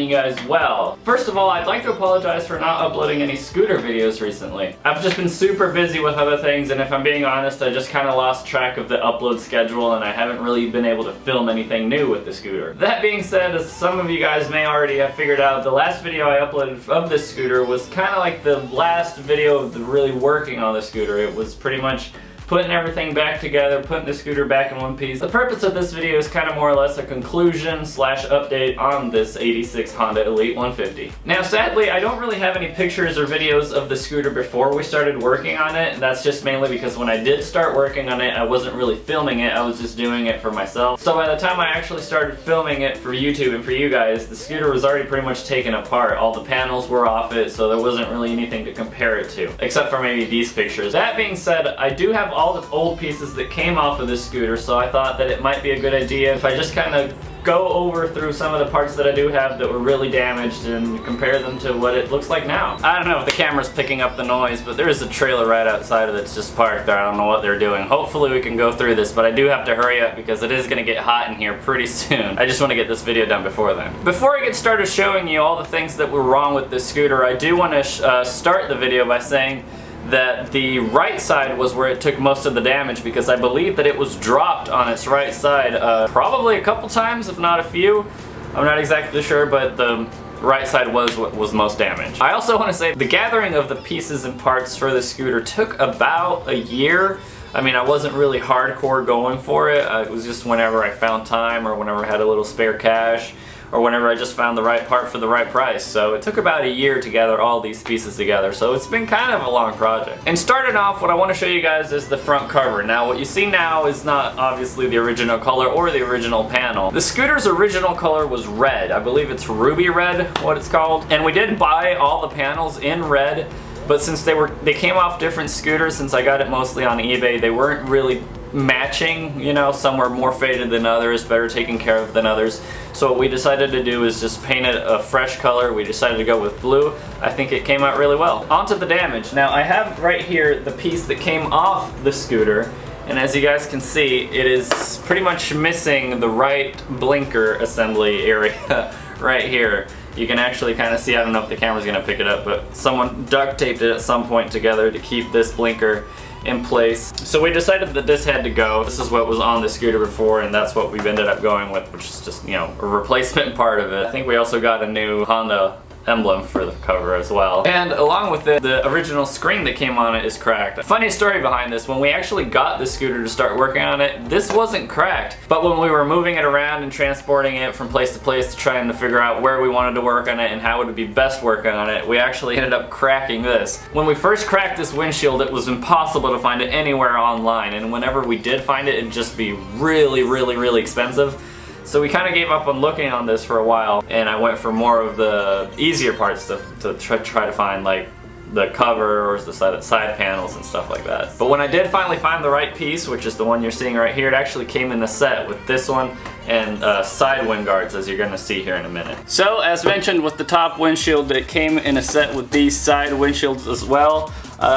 you guys well. First of all, I'd like to apologize for not uploading any scooter videos recently. I've just been super busy with other things, and if I'm being honest, I just kind of lost track of the upload schedule and I haven't really been able to film anything new with the scooter. That being said, as some of you guys may already have figured out, the last video I uploaded of this scooter was kind of like the last video of really working on the scooter. It was pretty much putting everything back together, putting the scooter back in one piece. The purpose of this video is kind of more or less a conclusion slash update on this 86 Honda Elite 150. Now sadly, I don't really have any pictures or videos of the scooter before we started working on it. That's just mainly because when I did start working on it, I wasn't really filming it, I was just doing it for myself. So by the time I actually started filming it for YouTube and for you guys, the scooter was already pretty much taken apart. All the panels were off it, so there wasn't really anything to compare it to, except for maybe these pictures. That being said, I do have all the old pieces that came off of this scooter, so I thought that it might be a good idea if I just kind of go over through some of the parts that I do have that were really damaged and compare them to what it looks like now. I don't know if the camera's picking up the noise, but there is a trailer right outside of that's just parked there. I don't know what they're doing. Hopefully we can go through this, but I do have to hurry up because it is going to get hot in here pretty soon. I just want to get this video done before then. Before I get started showing you all the things that were wrong with this scooter, I do want to start the video by saying that the right side was where it took most of the damage, because I believe that it was dropped on its right side probably a couple times, if not a few. I'm not exactly sure, but the right side was what was most damaged. I also want to say the gathering of the pieces and parts for the scooter took about a year. I mean, I wasn't really hardcore going for it. It was just whenever I found time or whenever I had a little spare cash, or whenever I just found the right part for the right price. So it took about a year to gather all these pieces together, so it's been kind of a long project. And starting off, what I want to show you guys is the front cover. Now what you see now is not obviously the original color or the original panel. The scooter's original color was red. I believe it's ruby red, what it's called. And we did buy all the panels in red, but since they came off different scooters, since I got it mostly on eBay, they weren't really matching, you know, some were more faded than others, better taken care of than others. So what we decided to do is just paint it a fresh color. We decided to go with blue. I think it came out really well. Onto the damage. Now I have right here the piece that came off the scooter, and as you guys can see, it is pretty much missing the right blinker assembly area right here. You can actually kind of see, I don't know if the camera's gonna pick it up, but someone duct taped it at some point together to keep this blinker in place. So we decided that this had to go. This is what was on the scooter before, and that's what we've ended up going with, which is just, you know, a replacement part of it. I think we also got a new Honda emblem for the cover as well. And along with it, the original screen that came on it is cracked. Funny story behind this, when we actually got the scooter to start working on it, this wasn't cracked. But when we were moving it around and transporting it from place to place to trying to figure out where we wanted to work on it and how it would be best working on it, we actually ended up cracking this. When we first cracked this windshield, it was impossible to find it anywhere online, and whenever we did find it, it'd just be really, really, really expensive. So we kind of gave up on looking on this for a while, and I went for more of the easier parts to try to find, like the cover or the side panels and stuff like that. But when I did finally find the right piece, which is the one you're seeing right here, it actually came in a set with this one and side wind guards, as you're going to see here in a minute. So as mentioned with the top windshield, it came in a set with these side windshields as well.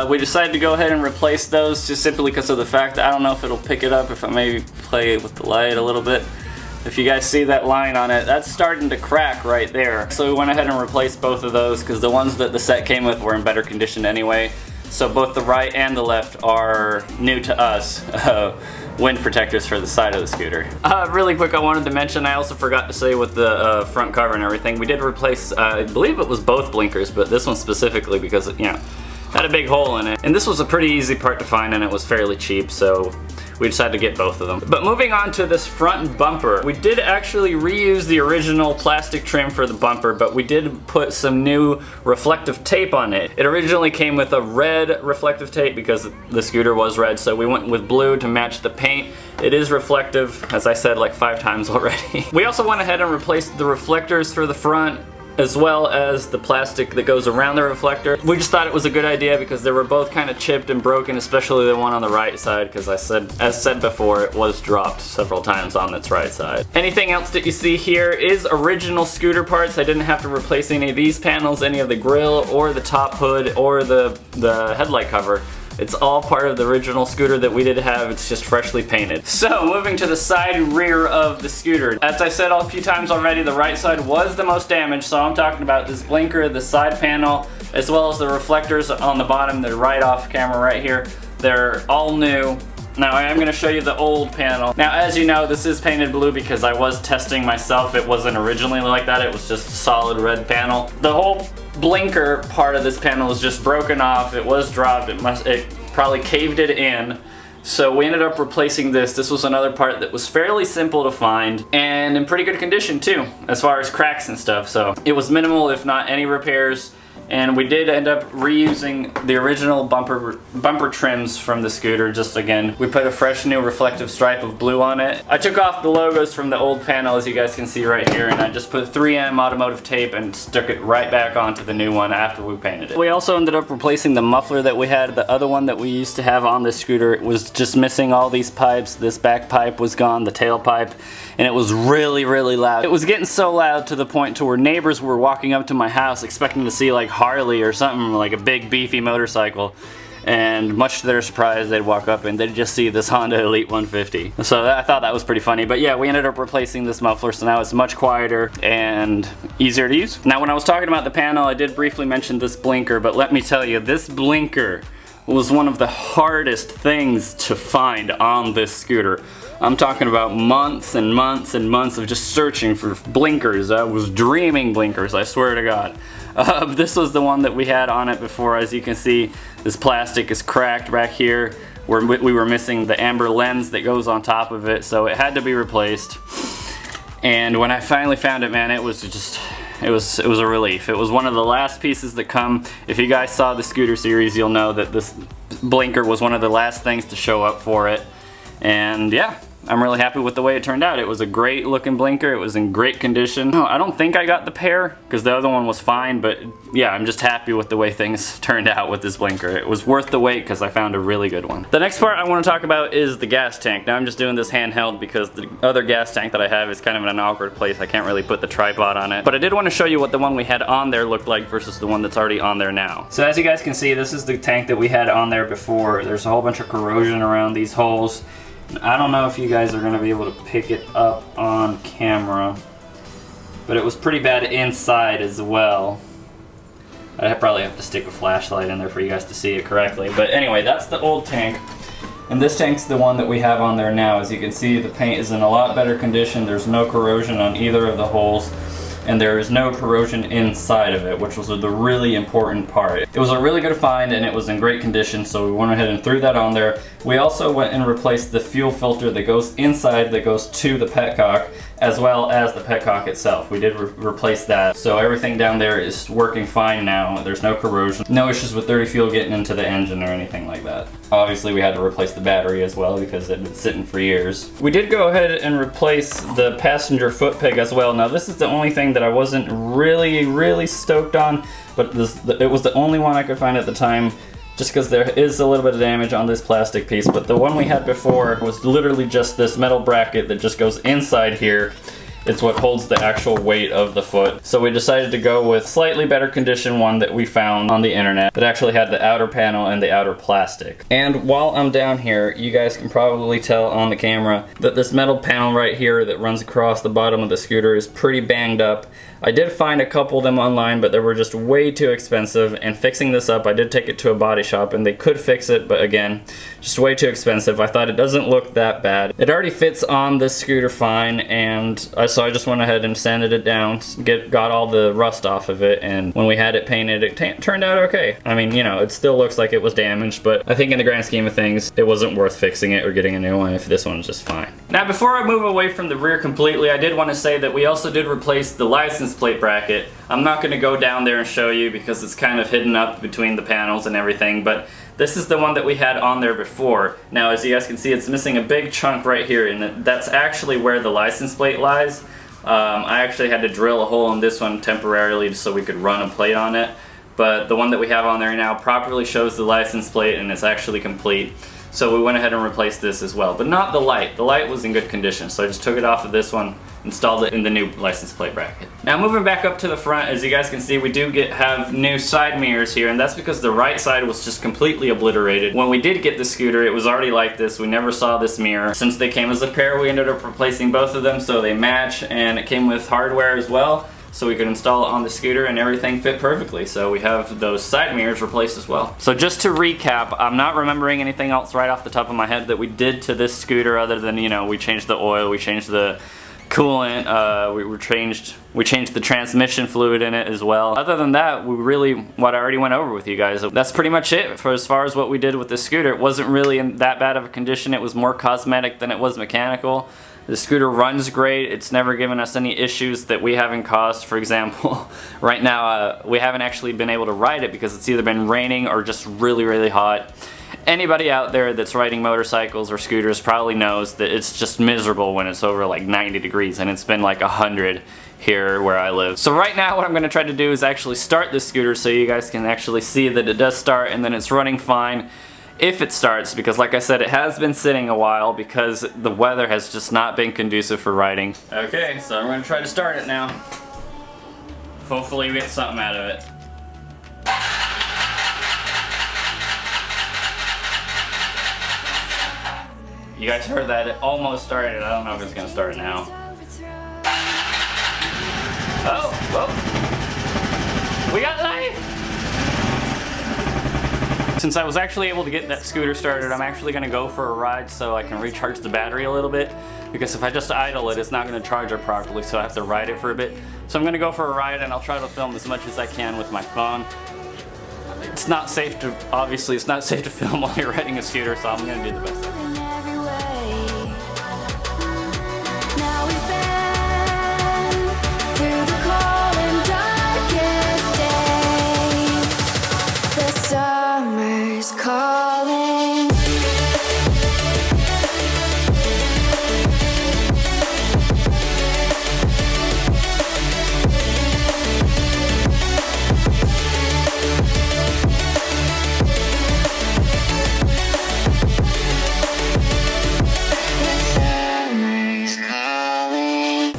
We decided to go ahead and replace those just simply because of the fact that I don't know if it'll pick it up if I maybe play it with the light a little bit. If you guys see that line on it, that's starting to crack right there. So we went ahead and replaced both of those because the ones that the set came with were in better condition anyway. So both the right and the left are new to us wind protectors for the side of the scooter. Really quick, I wanted to mention, I also forgot to say with the front cover and everything, we did replace, I believe it was both blinkers, but this one specifically because, you know, had a big hole in it. And this was a pretty easy part to find, and it was fairly cheap, so we decided to get both of them. But moving on to this front bumper, we did actually reuse the original plastic trim for the bumper, but we did put some new reflective tape on it. It originally came with a red reflective tape because the scooter was red, so we went with blue to match the paint. It is reflective, as I said like 5 times already. We also went ahead and replaced the reflectors for the front, as well as the plastic that goes around the reflector. We just thought it was a good idea because they were both kind of chipped and broken, especially the one on the right side, because as said before, it was dropped several times on its right side. Anything else that you see here is original scooter parts. I didn't have to replace any of these panels, any of the grille or the top hood or the headlight cover. It's all part of the original scooter that we did have, it's just freshly painted. So moving to the side and rear of the scooter. As I said a few times already, the right side was the most damaged, so I'm talking about this blinker, the side panel, as well as the reflectors on the bottom. They're right off camera right here. They're all new. Now I am going to show you the old panel. Now as you know, this is painted blue because I was testing myself. It wasn't originally like that, it was just a solid red panel. The whole blinker part of this panel is just broken off. It was dropped, it probably caved it in. So we ended up replacing this. This was another part that was fairly simple to find and in pretty good condition too, as far as cracks and stuff. So it was minimal, if not any repairs. And we did end up reusing the original bumper trims from the scooter. Just again, we put a fresh new reflective stripe of blue on it. I took off the logos from the old panel, as you guys can see right here, and I just put 3M automotive tape and stuck it right back onto the new one after we painted it. We also ended up replacing the muffler that we had. The other one that we used to have on this scooter, it was just missing all these pipes. This back pipe was gone, the tail pipe, and it was really, really loud. It was getting so loud to the point to where neighbors were walking up to my house expecting to see like Harley or something, like a big beefy motorcycle, and much to their surprise they'd walk up and they'd just see this Honda Elite 150. So I thought that was pretty funny. But yeah, we ended up replacing this muffler, so now it's much quieter and easier to use. Now when I was talking about the panel, I did briefly mention this blinker, but let me tell you, this blinker was one of the hardest things to find on this scooter. I'm talking about months and months and months of just searching for blinkers. I was dreaming blinkers, I swear to God. This was the one that we had on it before. As you can see, this plastic is cracked back here. We were missing the amber lens that goes on top of it, so it had to be replaced. And when I finally found it, man, it was just, it was a relief. It was one of the last pieces that come. If you guys saw the scooter series, you'll know that this blinker was one of the last things to show up for it. And yeah, I'm really happy with the way it turned out. It was a great looking blinker. It was in great condition. No, I don't think I got the pair because the other one was fine, but yeah, I'm just happy with the way things turned out with this blinker. It was worth the wait because I found a really good one. The next part I want to talk about is the gas tank. Now I'm just doing this handheld because the other gas tank that I have is kind of in an awkward place. I can't really put the tripod on it. But I did want to show you what the one we had on there looked like versus the one that's already on there now. So as you guys can see, this is the tank that we had on there before. There's a whole bunch of corrosion around these holes. I don't know if you guys are going to be able to pick it up on camera, but it was pretty bad inside as well. I'd probably have to stick a flashlight in there for you guys to see it correctly. But anyway, that's the old tank. And this tank's the one that we have on there now. As you can see, the paint is in a lot better condition. There's no corrosion on either of the holes. And there is no corrosion inside of it, which was the really important part. It was a really good find and it was in great condition, so we went ahead and threw that on there. We also went and replaced the fuel filter that goes inside, that goes to the petcock, as well as the petcock itself. We did replace that, so everything down there is working fine now. There's no corrosion, no issues with dirty fuel getting into the engine or anything like that. Obviously we had to replace the battery as well because it had been sitting for years. We did go ahead and replace the passenger foot peg as well. Now this is the only thing that I wasn't really stoked on, but it was the only one I could find at the time, just because there is a little bit of damage on this plastic piece. But the one we had before was literally just this metal bracket that just goes inside here. It's what holds the actual weight of the foot. So we decided to go with slightly better condition one that we found on the internet that actually had the outer panel and the outer plastic. And while I'm down here, you guys can probably tell on the camera that this metal panel right here that runs across the bottom of the scooter is pretty banged up. I did find a couple of them online, but they were just way too expensive, and fixing this up, I did take it to a body shop and they could fix it, but again, just way too expensive. I thought it doesn't look that bad. It already fits on this scooter fine, and so I just went ahead and sanded it down, got all the rust off of it, and when we had it painted, it turned out okay. I mean, you know, it still looks like it was damaged, but I think in the grand scheme of things, it wasn't worth fixing it or getting a new one if this one's just fine. Now, before I move away from the rear completely, I did want to say that we also did replace the license plate bracket. I'm not going to go down there and show you because it's kind of hidden up between the panels and everything, but this is the one that we had on there before. Now, as you guys can see, it's missing a big chunk right here, and that's actually where the license plate lies. I actually had to drill a hole in this one temporarily so we could run a plate on it, but the one that we have on there now properly shows the license plate and it's actually complete. So we went ahead and replaced this as well, but not the light. The light was in good condition, so I just took it off of this one, installed it in the new license plate bracket. Now moving back up to the front, as you guys can see, we do have new side mirrors here, and that's because the right side was just completely obliterated. When we did get the scooter, it was already like this. We never saw this mirror. Since they came as a pair, we ended up replacing both of them so they match, and it came with hardware as well, so we could install it on the scooter and everything fit perfectly. So we have those side mirrors replaced as well. So just to recap, I'm not remembering anything else right off the top of my head that we did to this scooter other than, you know, we changed the oil, we changed the coolant, we changed the transmission fluid in it as well. Other than that, what I already went over with you guys. That's pretty much it for as far as what we did with the scooter. It wasn't really in that bad of a condition. It was more cosmetic than it was mechanical. The scooter runs great. It's never given us any issues that we haven't caused. For example, right now we haven't actually been able to ride it because it's either been raining or just really hot. Anybody out there that's riding motorcycles or scooters probably knows that it's just miserable when it's over like 90 degrees, and it's been like 100 here where I live. So right now what I'm going to try to do is actually start the scooter so you guys can actually see that it does start and then it's running fine. If it starts, because like I said, it has been sitting a while because the weather has just not been conducive for riding. Okay, so I'm going to try to start it now. Hopefully we get something out of it. You guys heard that? It almost started. I don't know if it's going to start now. Oh, well, we got life! Since I was actually able to get that scooter started, I'm actually going to go for a ride so I can recharge the battery a little bit, because if I just idle it, it's not going to charge it properly, so I have to ride it for a bit. So I'm going to go for a ride and I'll try to film as much as I can with my phone. It's not safe to, obviously it's not safe to film while you're riding a scooter, so I'm going to do the best I can. Summer's calling. Summer's calling.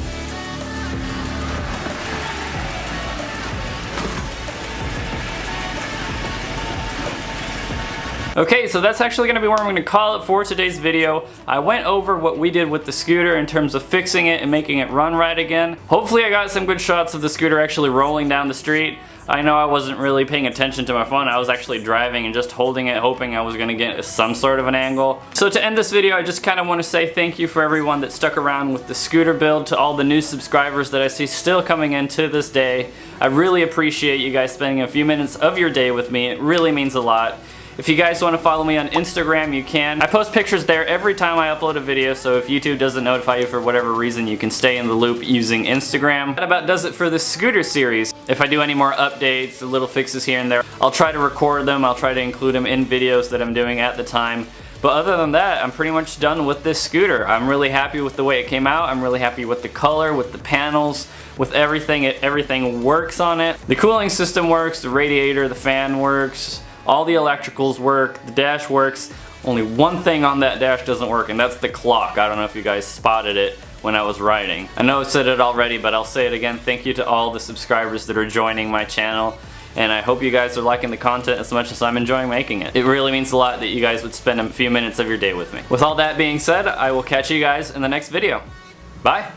Okay, so that's actually going to be where I'm going to call it for today's video. I went over what we did with the scooter in terms of fixing it and making it run right again. Hopefully I got some good shots of the scooter actually rolling down the street. I know I wasn't really paying attention to my phone. I was actually driving and just holding it, hoping I was going to get some sort of an angle. So to end this video, I just kind of want to say thank you for everyone that stuck around with the scooter build, to all the new subscribers that I see still coming in to this day. I really appreciate you guys spending a few minutes of your day with me. It really means a lot. If you guys want to follow me on Instagram, you can. I post pictures there every time I upload a video, so if YouTube doesn't notify you for whatever reason, you can stay in the loop using Instagram. That about does it for this scooter series. If I do any more updates, little fixes here and there, I'll try to record them, I'll try to include them in videos that I'm doing at the time. But other than that, I'm pretty much done with this scooter. I'm really happy with the way it came out. I'm really happy with the color, with the panels, with everything. Everything works on it. The cooling system works, the radiator, the fan works. All the electricals work, the dash works. Only one thing on that dash doesn't work, and that's the clock. I don't know if you guys spotted it when I was riding. I know I said it already, but I'll say it again. Thank you to all the subscribers that are joining my channel, and I hope you guys are liking the content as much as I'm enjoying making it. It really means a lot that you guys would spend a few minutes of your day with me. With all that being said, I will catch you guys in the next video. Bye!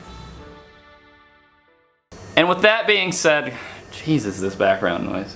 And with that being said, Jesus, this background noise.